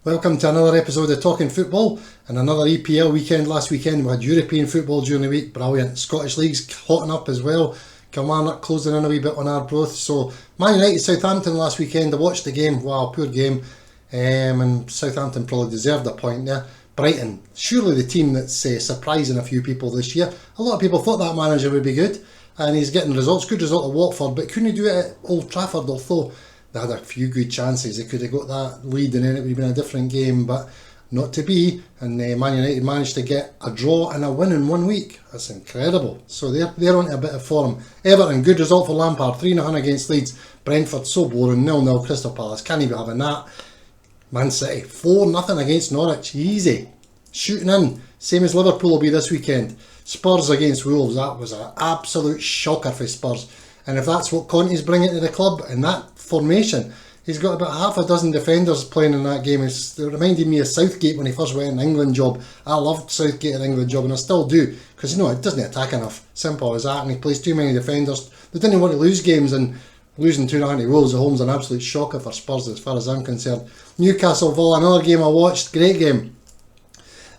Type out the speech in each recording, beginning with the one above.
Welcome to another episode of Talking Football and another EPL weekend. Last weekend we had European football during the week, brilliant. Scottish League's hotting up as well. Kilmarnock closing in a wee bit on Arbroath. So Man United Southampton last weekend, I watched the game, wow, poor game. And Southampton probably deserved a point there. Brighton, surely the team that's surprising a few people this year. A lot of people thought that manager would be good and he's getting results, good result at Watford, but couldn't he do it at Old Trafford, although they had a few good chances. They could have got that lead and then it would have been a different game, but not to be. And Man United managed to get a draw and a win in 1 week. That's incredible. So they're on a bit of form. Everton, good result for Lampard, 3-0 against Leeds. Brentford, so boring, 0-0. Crystal Palace, can't even having that. Man City, 4-0 against Norwich, easy. Shooting in, same as Liverpool will be this weekend. Spurs against Wolves, that was an absolute shocker for Spurs. And if that's what Conte's bringing to the club in that formation, he's got about half a dozen defenders playing in that game. It reminded me of Southgate when he first went in the England job. I loved Southgate in the England job and I still do, because it doesn't attack enough. Simple as that, and he plays too many defenders. They didn't want to lose games, and losing 2-0 to Wolves at home's an absolute shocker for Spurs as far as I'm concerned. Newcastle Villa, another game I watched, great game.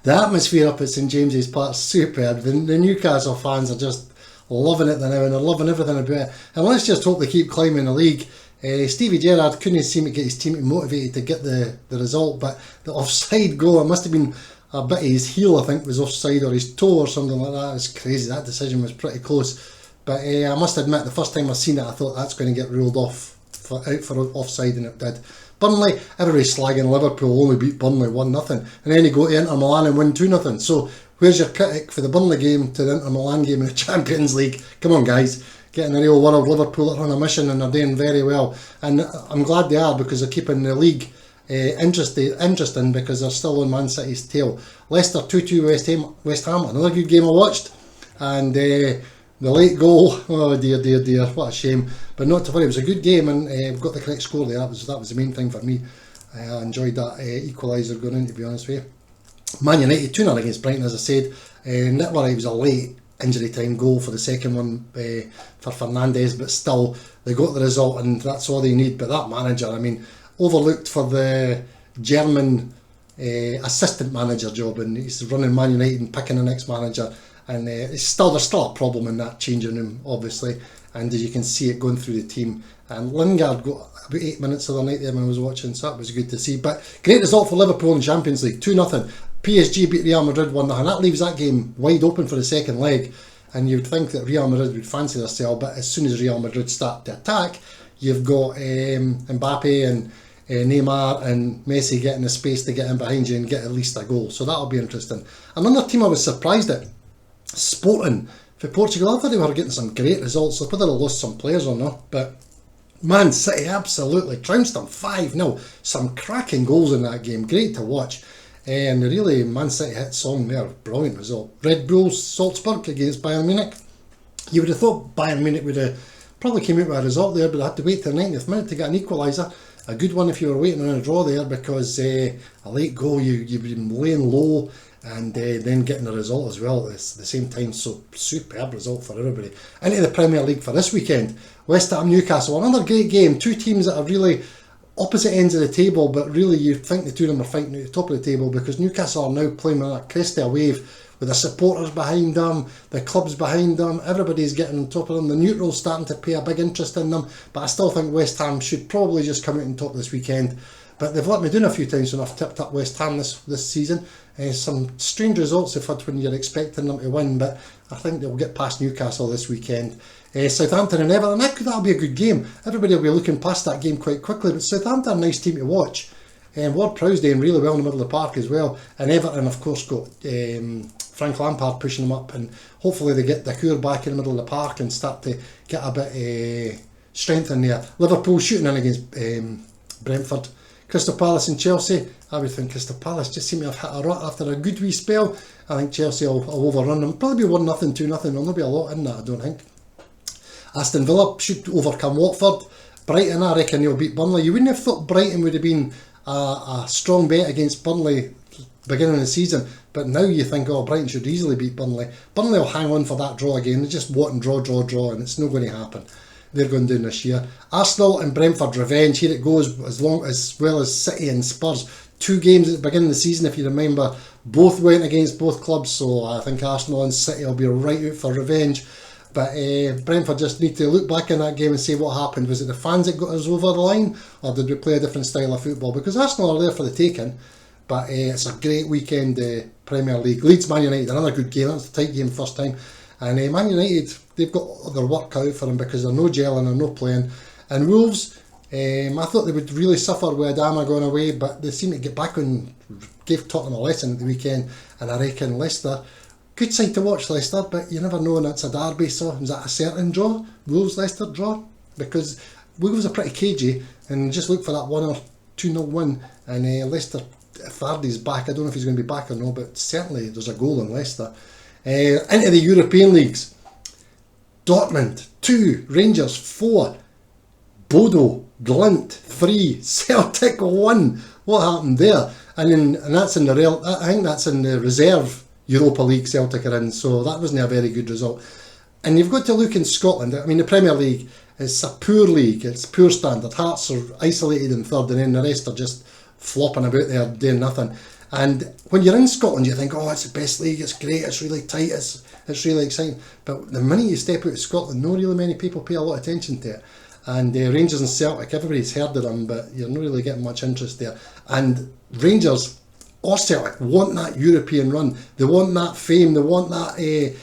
The atmosphere up at St James's Park is superb. The Newcastle fans are just loving it now and they're loving everything about it. And let's just hope they keep climbing the league. Stevie Gerrard couldn't seem to get his team motivated to get the result, but the offside goal, it must have been a bit of his heel, I think, was offside, or his toe or something like that. It was crazy. That decision was pretty close. But I must admit, the first time I seen it, I thought that's going to get ruled off out for offside, and it did. Burnley, everybody's slagging Liverpool, only beat Burnley 1-0, and then you go to Inter Milan and win 2-0. So where's your critic for the Burnley game to the Inter Milan game in the Champions League? Come on, guys. Getting the real world. Liverpool are on a mission and they're doing very well. And I'm glad they are, because they're keeping the league interesting, because they're still on Man City's tail. Leicester 2-2 West Ham. Another good game I watched. And the late goal, oh dear, what a shame. But not to worry, it was a good game and we've got the correct score there. That was the main thing for me. I enjoyed that equaliser going in, to be honest with you. Man United 2-0 against Brighton, as I said. Nicola, it was a late injury time goal for the second one for Fernandes, but still they got the result and that's all they need. But that manager, I mean, overlooked for the German assistant manager job, and he's running Man United and picking the next manager, and there's still a problem in that changing room, obviously, and as you can see it going through the team. And Lingard got about 8 minutes the other night there when I was watching, so that was good to see. But great result for Liverpool in Champions League, 2-0. PSG beat Real Madrid 1-0. That leaves that game wide open for the second leg, and you'd think that Real Madrid would fancy themselves, but as soon as Real Madrid start to attack, you've got Mbappe and Neymar and Messi getting the space to get in behind you and get at least a goal, so that'll be interesting. Another team I was surprised at, Sporting for Portugal. I thought they were getting some great results. They probably lost some players or not, but Man City absolutely trounced them 5-0. Some cracking goals in that game, great to watch. And really, Man City hit song there, brilliant result. Red Bull Salzburg against Bayern Munich. You would have thought Bayern Munich would have probably came out with a result there, but they had to wait till the 90th minute to get an equaliser. A good one if you were waiting on a draw there, because a late goal, you've been laying low and then getting a result as well at the same time. So superb result for everybody. Into the Premier League for this weekend, West Ham Newcastle, another great game. Two teams that are really opposite ends of the table, but really you think the two of them are fighting at the top of the table, because Newcastle are now playing on a crest of a wave with the supporters behind them, the clubs behind them, everybody's getting on top of them, the neutrals starting to pay a big interest in them. But I still think West Ham should probably just come out and top this weekend. But they've let me down a few times when I've tipped up West Ham this season. Some strange results they've had when you're expecting them to win, but I think they'll get past Newcastle this weekend. Southampton and Everton, that'll be a good game. Everybody will be looking past that game quite quickly, but Southampton are a nice team to watch. Ward Prowse doing really well in the middle of the park as well. And Everton, of course, got Frank Lampard pushing them up, and hopefully they get Dacour back in the middle of the park and start to get a bit strength in there. Liverpool shooting in against Brentford. Crystal Palace and Chelsea. I would think Crystal Palace just seem to have hit a rut after a good wee spell. I think Chelsea will overrun them. Probably be 1-0, 2-0. There'll not be a lot in that, I don't think. Aston Villa should overcome Watford. Brighton, I reckon they'll beat Burnley. You wouldn't have thought Brighton would have been a strong bet against Burnley beginning of the season, but now you think, oh, Brighton should easily beat Burnley. Burnley will hang on for that draw again. They just want and draw, and it's not going to happen. They're going down this year. Arsenal and Brentford revenge. Here it goes, as well as City and Spurs. 2 games at the beginning of the season, if you remember, both went against both clubs, so I think Arsenal and City will be right out for revenge. But Brentford just need to look back in that game and say what happened. Was it the fans that got us over the line, or did we play a different style of football? Because Arsenal are there for the taking, but it's a great weekend, Premier League. Leeds Man United, another good game. That's a tight game first time. And Man United, they've got their work cut out for them because they're no gelling and no playing. And Wolves, I thought they would really suffer with Adama going away, but they seem to get back and gave Tottenham a lesson at the weekend. And I reckon Leicester, good side to watch, Leicester, but you never know, and it's a derby, so is that a certain draw? Wolves-Leicester draw? Because Wolves are pretty cagey, and just look for that 1 or 2-0 win, and Leicester, if Vardy's back, I don't know if he's going to be back or no, but certainly there's a goal in Leicester. Into the European leagues. Dortmund 2, Rangers 4, Bodo Glimt 3, Celtic 1. What happened there? And that's in the I think that's in the reserve Europa League Celtic are in, so that wasn't a very good result. And you've got to look in Scotland. I mean, the Premier League is a poor league. It's poor standard. Hearts are isolated in third, and then the rest are just flopping about there doing nothing. And when you're in Scotland, you think, oh, it's the best league, it's great, it's really tight, it's really exciting. But the minute you step out of Scotland, not really many people pay a lot of attention to it. And Rangers and Celtic, everybody's heard of them, but you're not really getting much interest there. And Rangers or Celtic want that European run. They want that fame. They want that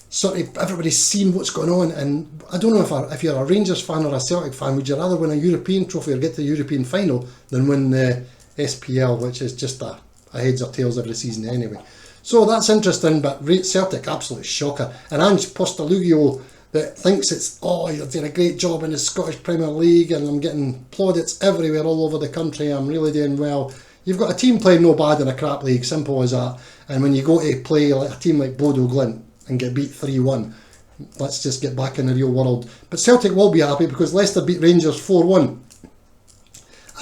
sort of everybody's seen what's going on. And I don't know if you're a Rangers fan or a Celtic fan, would you rather win a European trophy or get to the European final than win the SPL, which is just a heads or tails every season anyway. So that's interesting, but Celtic, absolute shocker. And Ange Postecoglou, that thinks you're doing a great job in the Scottish Premier League and I'm getting plaudits everywhere all over the country, I'm really doing well. You've got a team playing no bad in a crap league, simple as that. And when you go to play like a team like Bodo Glimt and get beat 3-1, let's just get back in the real world. But Celtic will be happy because Leicester beat Rangers 4-1.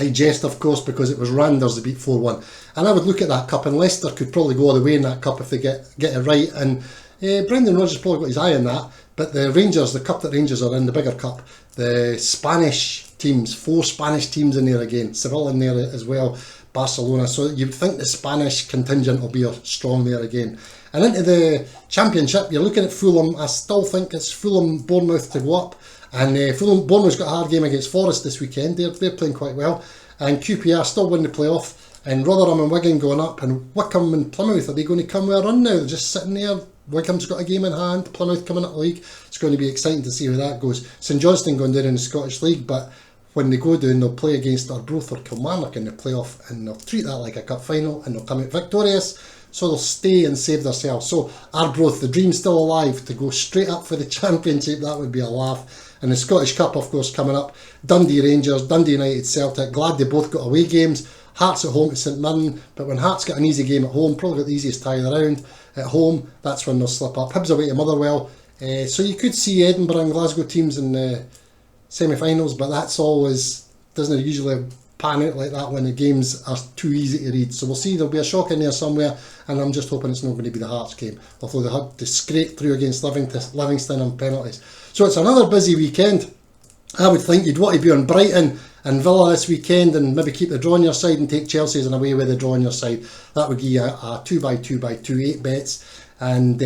I jest, of course, because it was Randers that beat 4-1. And I would look at that cup, and Leicester could probably go all the way in that cup if they get it right. And Brendan Rodgers probably got his eye on that. But the Rangers, the cup that Rangers are in, the bigger cup, the Spanish teams, 4 Spanish teams in there again, Seville in there as well, Barcelona. So you'd think the Spanish contingent will be strong there again. And into the Championship, you're looking at Fulham. I still think it's Fulham-Bournemouth to go up. And Bournemouth's got a hard game against Forest this weekend. They're playing quite well. And QPR still win the playoff. And Rotherham and Wigan going up. And Wycombe and Plymouth, are they going to come with a run now? They're just sitting there. Wycombe's got a game in hand. Plymouth coming up the league. It's going to be exciting to see how that goes. St Johnstone going down in the Scottish League. But when they go down, they'll play against Arbroath or Kilmarnock in the playoff. And they'll treat that like a cup final. And they'll come out victorious. So they'll stay and save themselves. So Arbroath, the dream's still alive. To go straight up for the Championship, that would be a laugh. And the Scottish Cup, of course, coming up. Dundee Rangers, Dundee United, Celtic. Glad they both got away games. Hearts at home to St Mirren. But when Hearts get an easy game at home, probably got the easiest tie of the round at home, that's when they'll slip up. Hibs away to Motherwell. So you could see Edinburgh and Glasgow teams in the semi-finals, but that's always, doesn't usually pan out like that when the games are too easy to read. So we'll see, there'll be a shock in there somewhere, and I'm just hoping it's not going to be the Hearts game, although they had to scrape through against Livingston on penalties. So it's another busy weekend. I would think you'd want to be on Brighton and Villa this weekend and maybe keep the draw on your side and take Chelsea's and away with the draw on your side. That would give you a 2x2x2 8 bets, and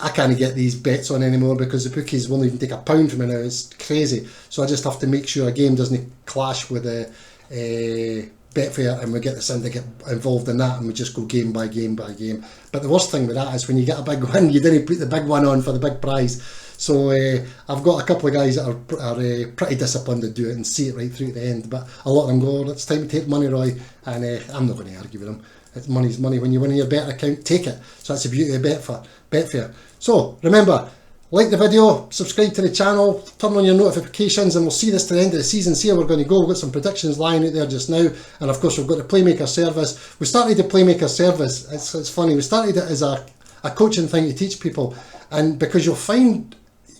I can't get these bets on anymore because the bookies won't even take £1 from me now. It's crazy. So I just have to make sure a game doesn't clash with the Betfair, and we get the syndicate involved in that, and we just go game by game by game. But the worst thing with that is when you get a big win, you didn't put the big one on for the big prize. So I've got a couple of guys that are pretty disciplined to do it and see it right through to the end. But a lot of them go, it's time to take money, Roy. And I'm not going to argue with them. It's money's money. When you win your bet account, take it. So that's the beauty of Betfair. So remember, like the video, subscribe to the channel, turn on your notifications, and we'll see this to the end of the season, see how we're going to go. We've got some predictions lying out there just now, and of course we've got the Playmaker service. We started the Playmaker service, it's funny, we started it as a coaching thing to teach people, and because you'll find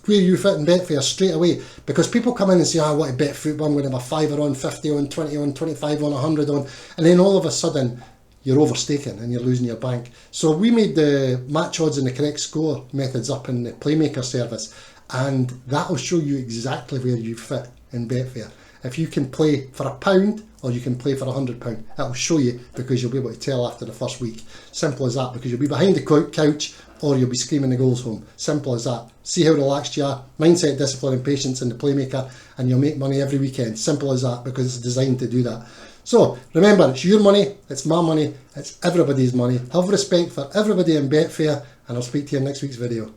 where you fit in Betfair straight away, because people come in and say, I want to bet football, I'm going to have a 5 on, 50 on, 20 on, 25 on, 100 on, and then all of a sudden you're overstaking and you're losing your bank. So we made the match odds and the correct score methods up in the Playmaker service, and that will show you exactly where you fit in Betfair. If you can play for £1 or you can play for £100. It'll show you, because you'll be able to tell after the first week. Simple as that, because you'll be behind the couch or you'll be screaming the goals home. Simple as that. See how relaxed you are. Mindset, discipline and patience in the playmaker, and you'll make money every weekend. Simple as that, because it's designed to do that. So remember, it's your money, it's my money, it's everybody's money. Have respect for everybody in Betfair, and I'll speak to you in next week's video.